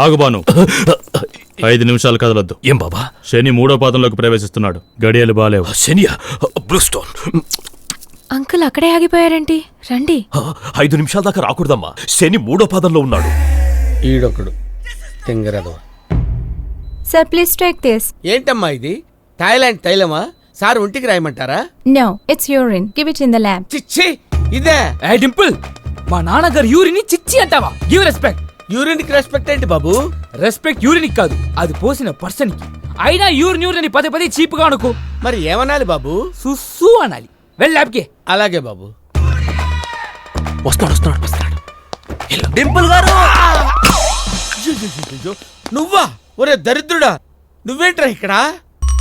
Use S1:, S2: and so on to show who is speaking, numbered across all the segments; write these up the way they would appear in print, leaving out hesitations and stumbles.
S1: ఆగుబాను 5 నిమిషాలు కదలొద్దు.
S2: ఏం బాబా?
S1: శని 3వ పాదంలోకి ప్రవేశిస్తున్నాడు. గడియలు బాలేవు.
S2: శనియా? బ్లూస్టోన్.
S3: అంకుల్ అక్కడే ఆగిపోయారేంటి? రండి.
S2: 5 నిమిషాల దాకా రాకూడదమ్మా. శని 3వ పాదంలో ఉన్నాడు.
S4: ఈడొకడు తింగరదో.
S3: Sir please take this.
S4: ఏంటమ్మా ఇది? థాయిలాండ్ తైలమా? సార్ ఒంటికి రాయమంటారా?
S3: No, it's urine. Give it in the lab.
S4: చిచ్చి ఇదే.
S5: ఏ డింపుల్, మా నాన్నగారు యూరిన్ చిచ్చి అంటావా? Give respect.
S4: యూరిన్ కి రెస్పెక్ట్ ఏంటి బాబు?
S5: రెస్పెక్ట్ యూరిన్ కాదు, అది పోసిన పర్సన్ కి. అయినా యూరిన్ అని పదే చీప్ గా అనుకో.
S4: మరి ఏమనాలి బాబు?
S5: సుస్సు అనాలి. వెళ్ళి ల్యాబ్కి.
S4: అలాగే బాబు.
S2: వస్తున్నాడు.
S5: డింపుల్ గారు.
S4: నువ్వా? ఒరే దరిద్రుడా, నువ్వేంట్రా ఇక్కడ?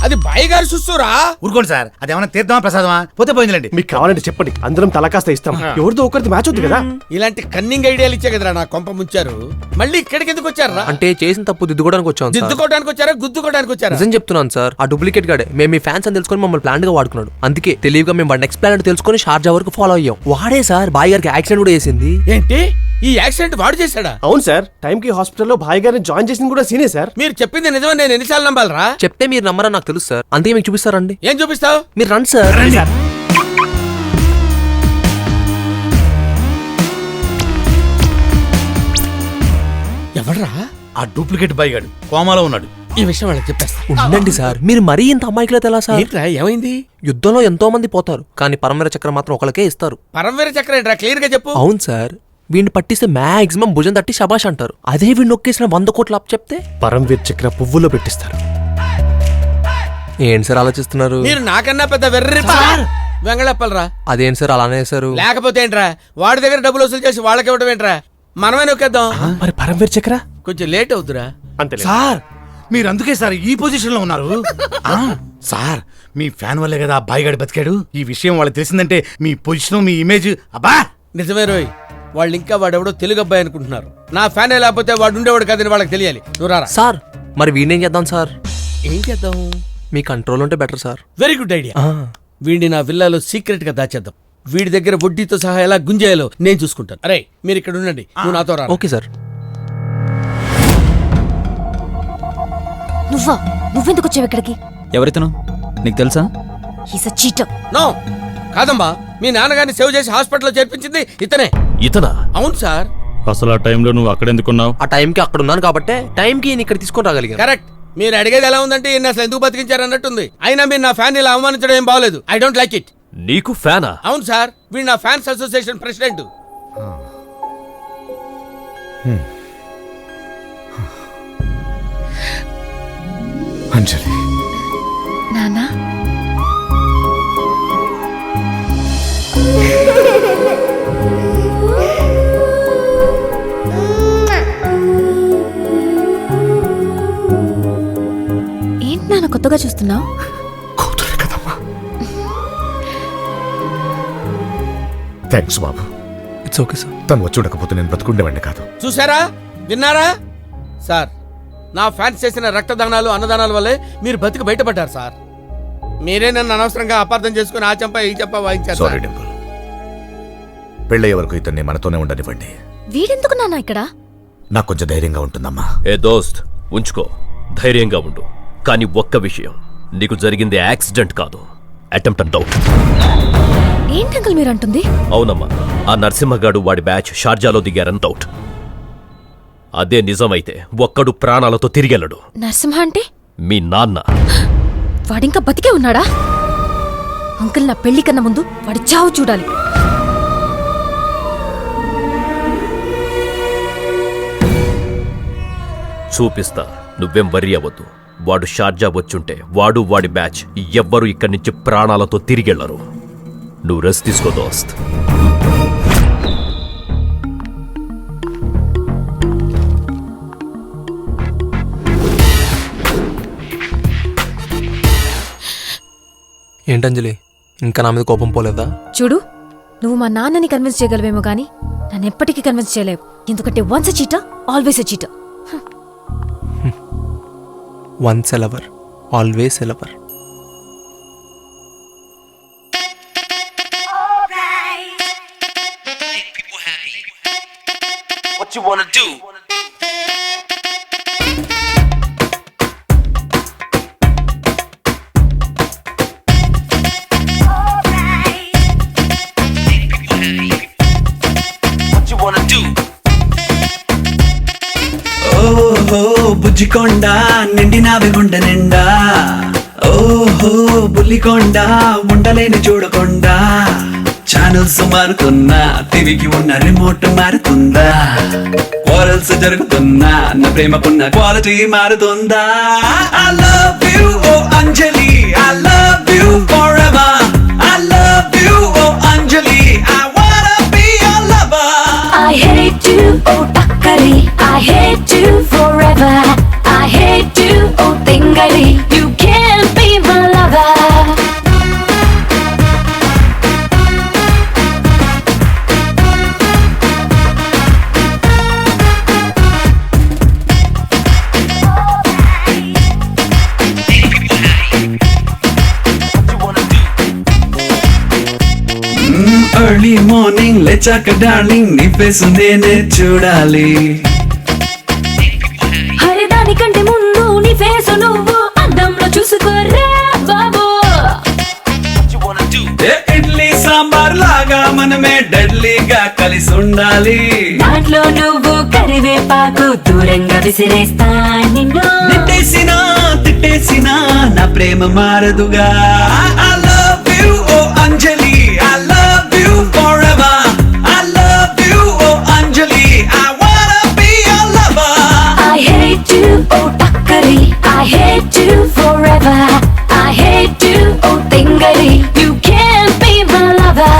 S4: అది బాయ్ గారు సుస్సురా.
S6: ఊరుకోండి సార్, అదేమన్నా తీర్థమా ప్రసాదమా? పోతే పోయిందిలేండి.
S7: మీకు కావాలంటే చెప్పండి, అందరం తలకాస్త ఇస్తాం. ఎవరితో ఒకరిది మ్యాచ్ అవుతుంది కదా.
S4: ఇలాంటి కన్నింగ్ ఐడియాలు ఇచ్చే కదరా నా కొంప ముంచారు. మళ్ళీ ఇక్కడికి ఎందుకు వచ్చారా?
S8: అంటే చేసిన తప్పు దిద్దుకోవడానికి వచ్చాం.
S4: దిద్దుకోవడానికి వచ్చారా, గుద్దుకోవడానికి వచ్చారా?
S8: నిజం చెప్తున్నాను సార్, ఆ డూప్లికేట్ గాడే మేము మీ ఫ్యాన్స్ అని తెలుసుకొని మమ్మల్ని ప్లాన్ గా వాడుకున్నాడు. అందుకే తెలివిగా మేము వాడి నెక్స్ట్ ప్లాన్ తెలుసుకొని షార్జా వరకు ఫాలో అయ్యాం. వాడే సార్ బాయ్ గారికి యాక్సిడెంట్ కూడా చేసింది.
S4: ఏంటి, ఈ యాక్సిడెంట్ వాడు చేశాడా?
S7: అవును సార్, టైం కి హాస్పిటల్లో భాయ్ గారిని జాయిన్ చేసింది కూడా సీనే సార్.
S4: మీరు చెప్పింది నిజమని నేను ఎన్నిసార్లు నమ్మాలరా?
S8: చెప్తే మీరు నమ్మరని నాకు తెలుసు సార్, అందుకే మీకు చూపిస్తారండి.
S4: ఏం చూపిస్తావు?
S8: మీరు రండి సార్.
S4: ఎవడ్రా?
S6: ఆ డూప్లికేట్ బాయ్ గాడు కోమాలో ఉన్నాడు.
S4: ఈ విషయం వాళ్ళకి చెప్పేస్తా.
S8: ఉండండి సార్, మీరు మరీ ఇంత అమ్మాయికులతో ఎలా సార్?
S4: ఏంట్రా ఏమైంది?
S8: యుద్ధంలో ఎంతో మంది పోతారు, కానీ పరమవీర చక్రం మాత్రం ఒకరికే ఇస్తారు.
S4: పరమవీర చక్రం ఏంట్రా? క్లియర్ గా చెప్పు.
S8: అవును సార్, వీడిని పట్టిస్తే మాక్సిమం భుజం తట్టి శబాష్ అంటారు. అదే వీడిని నొక్కేసిన 100 కోట్ల అప్పు చెప్తే
S7: పరమవీర్ చక్ర పువ్వులో పెట్టిస్తారు.
S8: ఏంటి సార్ ఆలోచిస్తున్నారు?
S4: మీరు నాకన్నా పెద్ద వెర్రి వెంగళప్పలరా.
S8: అదేంటి సార్ అలానే సార్?
S4: లేకపోతే ఏంట్రా, వాడి దగ్గర డబ్బులు వసూలు చేసి వాళ్ళకి ఇవ్వడం ఏంట్రా? మనమే నొక్కేద్దాం.
S7: మరి పరమవీర్ చక్ర
S4: కొంచెం లేట్ అవుతురా.
S7: అంతే
S6: సార్ మీరు అందుకే సార్ ఈ పొజిషన్ లో ఉన్నారు. సార్ మీ ఫ్యాన్ వల్లే కదా ఆ బాయ్ గాడు బతికాడు. ఈ విషయం వాళ్ళకి తెలిసిందంటే మీ పొజిషన్, మీ ఇమేజ్ అబ్బా.
S4: నిజమే రోయ్, వాళ్ళు ఇంకా వాడెవడో తెలుగు అబ్బాయి అనుకుంటున్నారు. నా ఫ్యాన్ లేకపోతే వాడు ఉండేవాడు కాదని వాళ్ళకి తెలియాలి. నువ్వు రారా.
S8: సార్ మరి వీడిని ఏం చేద్దాం సార్?
S4: ఏం చేద్దాం?
S8: మీ కంట్రోల్ ఉంటే better sir.
S4: Very good idea. వీడిని నా విల్లాలో సీక్రెట్ గా దాచేద్దాం. వీడి దగ్గర వడ్డీతో సహా ఎలా గుంజేయాలో నేను చూసుకుంటాను. అరే మీరు ఇక్కడ ఉండండి, నువ్వు నాతో రా.
S8: Okay sir.
S3: నువ్వెందుకు వచ్చావు ఇక్కడికి?
S5: ఎవరితను నీకు తెలుసా?
S3: He's a cheater.
S4: నో కాదమ్మా, మీ నాన్నగారిని సేవ్ చేసి హాస్పిటల్లో చేర్పించింది ఇతనే.
S2: ఇతనా?
S4: అవును సార్.
S1: అసలు ఆ టైంలో నువ్వు అక్కడెందుకున్నావు?
S8: ఆ టైంకి అక్కడ ఉన్నాను కాబట్టి టైంకి నేను ఇక్కడ తీసుకొని రాగలిగాను.
S4: కరెక్ట్. మీరు అడిగేది ఎలా ఉందంటే ఈయన అసలు ఎందుకు బతికించారు అన్నట్టుంది. అయినా మీరు నా ఫ్యాన్ ఇలా అవమానించడం ఏం బాగలేదు. I don't like it.
S2: నీకు ఫ్యానా?
S4: అవును సార్, వీడు నా ఫ్యాన్స్ అసోసియేషన్ ప్రెసిడెంట్.
S6: అంజలి
S3: నానా ఏంటి నాన్న కొత్తగా చూస్తున్నావు?
S6: కూతురే కదమ్మా. Thanks Babu.
S8: It's okay sir.
S6: తను వచ్చి ఉండకపోతే నేను బతుకుండేవాడిని కాదు.
S4: చూసారా, విన్నారా సార్? నా ఫ్యాన్స్ చేసిన రక్తదానాలు అన్నదానాల వల్లే మీరు బతికి బయటపడ్డారు సార్. మీరే నన్ను అనవసరంగా అపార్థం చేసుకుని ఆ చెంప ఈ చెంప వాయించారు.
S6: సారీ డింపుల్, పెళ్ళయ్యే వరకు ఇతన్ని మనతోనే ఉండనివ్వండి.
S3: వీడెందుకు నాన్న ఇక్కడ?
S6: నాకు కొంచెం ధైర్యంగా ఉంటుందమ్మా.
S2: ఏ దోస్త్, ఉంచుకో, ధైర్యంగా ఉండు. కానీ ఒక్క విషయం, నీకు జరిగింది యాక్సిడెంట్ కాదు, అటెంప్ట్ అండ్ డౌట్.
S3: ఏంటి అంకుల్ మీరు అంటుంది?
S2: అవునమ్మా, ఆ నరసింహగాడు వాడి బ్యాచ్ షార్జాలో దిగారని డౌట్. అదే నిజమైతే ఒక్కడు ప్రాణాలతో తిరిగెళ్ళడు.
S3: నరసింహ అంటే
S2: మీ నాన్న.
S3: వాడింకా బతికే ఉన్నాడా? అంకుల్ నా పెళ్లి కన్నా ముందు వాడి చావు చూడాలి.
S2: చూపిస్తా, నువ్వేం వర్రీ అవ్వద్దు. వాడు షార్జా వచ్చుంటే వాడు వాడి బ్యాచ్ ఎవ్వరూ ఇక్కడి నుంచి ప్రాణాలతో తిరిగెళ్లరు. నువ్వు రెస్ట్ తీసుకో దోస్త్.
S8: ఏంటంజలి, ఇంకా నా మీద కోపం పోలేదా?
S3: చూడు, నువ్వు మా నాన్నని కన్విన్స్ చేయగలవేమో కానీ నన్ను ఎప్పటికీ కన్విన్స్ చేయలేవు. ఎందుకంటే once a cheater always a cheater.
S8: Once a lover always a lover.
S9: What you wanna do? ఓహో బుజ్జికొండ నిండినావి గుండె నిండా ఓహో బుల్లికొండ ఉండలేని చూడకుండా ఛానల్స్ మారుతున్నా టీవీకి ఉన్న రిమోట్ మారుతుందా వారల్స్ జరుగుతున్నా నా ప్రేమకున్న క్వాలిటీ మారుతుందా I love you oh Anjali I love you forever I love you oh Anjali I wanna be your lover
S10: I hate you, oh takkali. I hate you forever. I hate you, oh tingali. You can't be my lover.
S9: Early morning లేచాక darling నీ face నేనే చూడాలి
S10: హరి దానికంటే ముందు నీ face నువ్వు అద్దంలో చూసుకోరా బాబు.
S9: ఏ ఇడ్లీ సాంబార్ లాగా మనమే డెడ్లీగా కలిసి ఉండాలి
S10: దాంట్లో నువ్వు కరివేపాకు దూరంగా విసిరేస్తా నిన్ను.
S9: తిట్టేసినా తిట్టేసినా నా ప్రేమ మారదుగా I love you oh Anjali I love you forever I love you oh Anjali I wanna be your lover
S10: I hate you, oh takkali. I hate you forever. I hate you, oh tingali. You can't be my lover.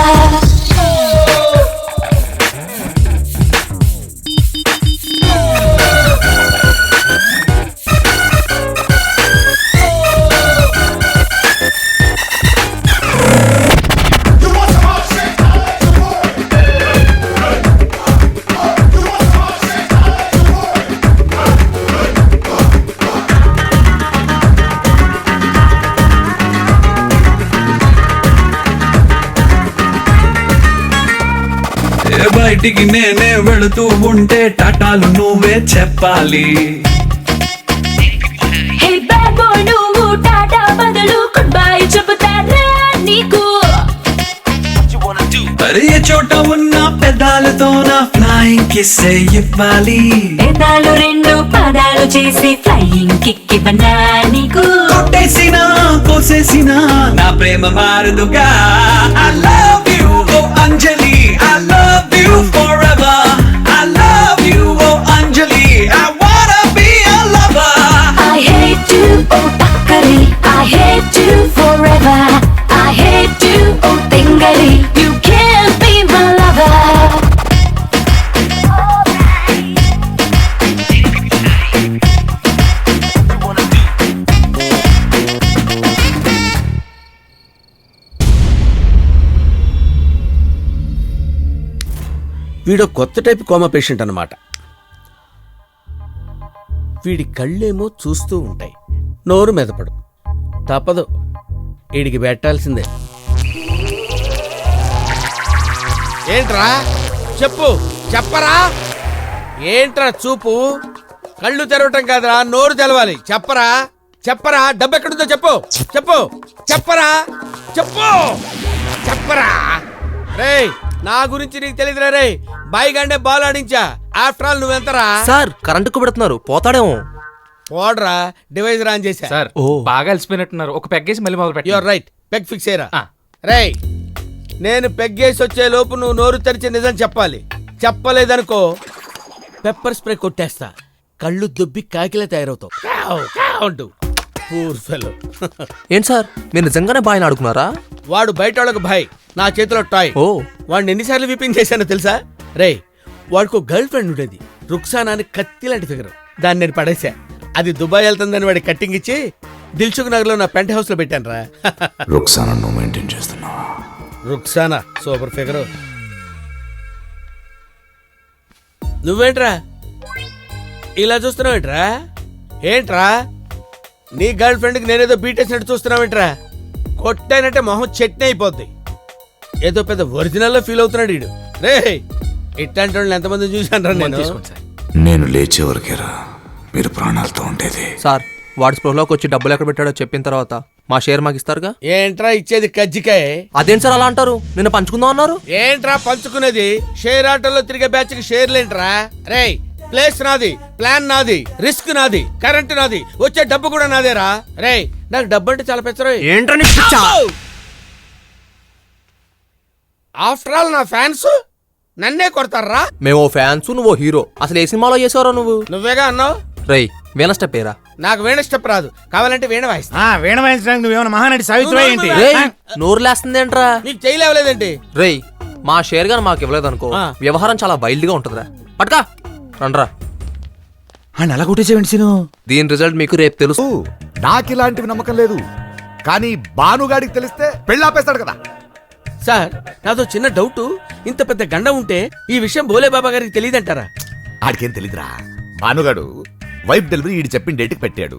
S9: ఏ బయటికి నేనే వెళుతూ ఉంటే టాటాలు నువ్వే చెప్పాలి
S10: Hey bad boy, నువ్వు టాటా బదులు good bye చెబుతారా నీకు.
S9: అరే ఏ చోట ఉన్న పెదాలతో నా ఫ్లయింగ్ కిస్ ఇవ్వాలి
S10: పెదాలు రెండు పాదాలు చేసి ఫ్లయింగ్ కిక్ ఇవ్వనా నీకు.
S9: కొట్టేసినా కోసేసినా నా ప్రేమ మారదుగా I love you oh Anjali I love you forever I love you oh Anjali I wanna be your lover
S10: I hate you, oh takkali. I hate you forever. I hate you, oh tingali. You can't be my lover.
S4: వీడో కొత్త type coma patient అన్నమాట. వీడి కళ్ళేమో చూస్తూ ఉంటాయి, నోరు మెదపడు. తప్పదు, వీడికి పెట్టాల్సిందే. ఏంట్రా చెప్పు, చెప్పరా. ఏంట్రా చూపు, కళ్ళు తెరవటం కాదురా, నోరు తెలవాలి. చెప్పరా చెప్పరా, డబ్బు ఎక్కడుందో చెప్పు, చెప్పు చెప్పరా, చెప్పు చెప్పరా. రేయ్ నా గురించి నీకు తెలియదురా. రే బాయిగాండే బాల్ ఆడించా. ఆఫ్టర్ ఆల్ నువ్వెంతరా.
S8: సార్ కరెంటుకు పెడుతున్నారు పోతాడేమో.
S4: పోడ్రా, డివైస్ రాన్ చేశా.
S5: సార్ బాగా అలసిపోయినట్టున్నారు, ఒక పెగ్గేసి మళ్ళీ మొదలు
S4: యువర్
S5: పెట్టి.
S4: రైట్, పెగ్ ఫిక్స్ అయ్యరా. రేయ్ నేను పెగ్గేసి వచ్చే లోపు నువ్వు నోరు తెరిచి నిజం చెప్పాలి. చెప్పలేదనుకో పెప్పర్ స్ప్రే కొట్టేస్తా, కళ్ళు దుబ్బి కాకిలే తయారవుతావు. కావ్, కావ్ అంటూ. Poor fellow.
S8: ఏంటి సార్ మీరు నిజంగానే బాగా ఆడుకున్నారా?
S4: వాడు బయట వాళ్ళకు భయ్, నా చేతిలో టాయ్.
S8: ఓ
S4: వాడిని ఎన్నిసార్లు విపింగ్ చేశానో తెలుసా. రేయ్ వాడికి గర్ల్ ఫ్రెండ్ ఉండేది, రుక్సానా అని కత్తి లాంటి ఫిగర్. దాన్ని నేను పడేసా. అది దుబాయ్ వెళ్తుందని వాడి కట్టింగ్ ఇచ్చి దిల్సుఖ్ నగర్ లో నా పెంట్ హౌస్ లో పెట్టాను రా.
S6: రుక్సానా నువ్వు మెయింటైన్ చేస్తున్నావా?
S4: Rukhsana super figure. నువ్వేంట్రా ఇలా చూస్తున్నావేంట్రా? ఏంట్రా నీ గర్ల్ ఫ్రెండ్కి నేనేదో బీటేసినట్టు చూస్తున్నావేంట్రా? కొట్టానంటే మొహం చట్నీ అయిపోద్ది. ఏదో పెద్ద ఒరిజినల్ లో ఫీల్ అవుతున్నాడు వీడు. రే ఇట్లాంటి వాళ్ళని ఎంతమంది చూశాను రా నేను.
S5: తీసుకోండి సార్.
S6: నేను లేచే వరకేరా మీరు ప్రాణాలతో ఉండేది.
S8: సార్ వాడి స్పృహలోకి వచ్చి డబ్బులు ఎక్కడ పెట్టాడో చెప్పిన తర్వాత మా షేర్ మాకు ఇస్తారుగా.
S4: ఏంట్రా ఇచ్చేది కజ్జికాయ?
S8: అదేంటి సార్ అలా అంటారు, నిన్న పంచుకుందాం అన్నారు.
S4: ఏంట్రా పంచుకునేది? షేర్ ఆటోలో తిరిగే బ్యాచ్ కి షేర్లేంట్రా? రేయ్ ప్లేస్ నాది, ప్లాన్ నాది, రిస్క్ నాది, కరెంట్ నాది, వచ్చే డబ్బు కూడా నాదేరా. రేయ్ నాకు డబ్బు అంటే చాలా పెచ్చరా.
S8: ఏంటని
S4: ఆఫ్టర్ ఆల్ నా ఫ్యాన్స్ నన్నే కొడతారా?
S8: మేము ఫ్యాన్స్ నువ్వు హీరో. అసలు ఏ సినిమాలో చేసావరా నువ్వు?
S4: నువ్వేగా అన్నావు.
S8: రేయ్ వీణ స్టెప్ ఏరా.
S4: నాకు వీణ స్టెప్ రాదు, కావాలంటే వీణ వాయిస్తా.
S6: వీణ వాయించడానికి నువ్వేమైనా మహానటి సావిత్రి ఏంటి?
S8: రేయ్ నోరు లేస్తుందేంట్రా?
S4: నీకు చేయలేవలేదేంటి?
S8: రేయ్ మా షేర్ గాని మాకు ఇవ్వలేదు అనుకో, వ్యవహారం చాలా వైల్డ్ గా ఉంటుందిరా. పట్కా రండ్రా.
S6: అని అలా కొట్టేసేవండి సీను.
S8: దీని రిజల్ట్ మీకు రేపు తెలుసు.
S11: నాకు ఇలాంటివి నమ్మకం లేదు, కానీ భానుగాడికి తెలిస్తే పెళ్ళాపేస్తాడు కదా.
S4: సార్ నాతో చిన్న డౌట్, ఇంత పెద్ద గండ ఉంటే ఈ విషయం భోలే బాబా గారికి తెలియదంటారా?
S11: ఆడికేం తెలీదురా. భానుగాడు వైఫ్ డెలివరీ ఈడు చెప్పిన డేట్కి పెట్టాడు.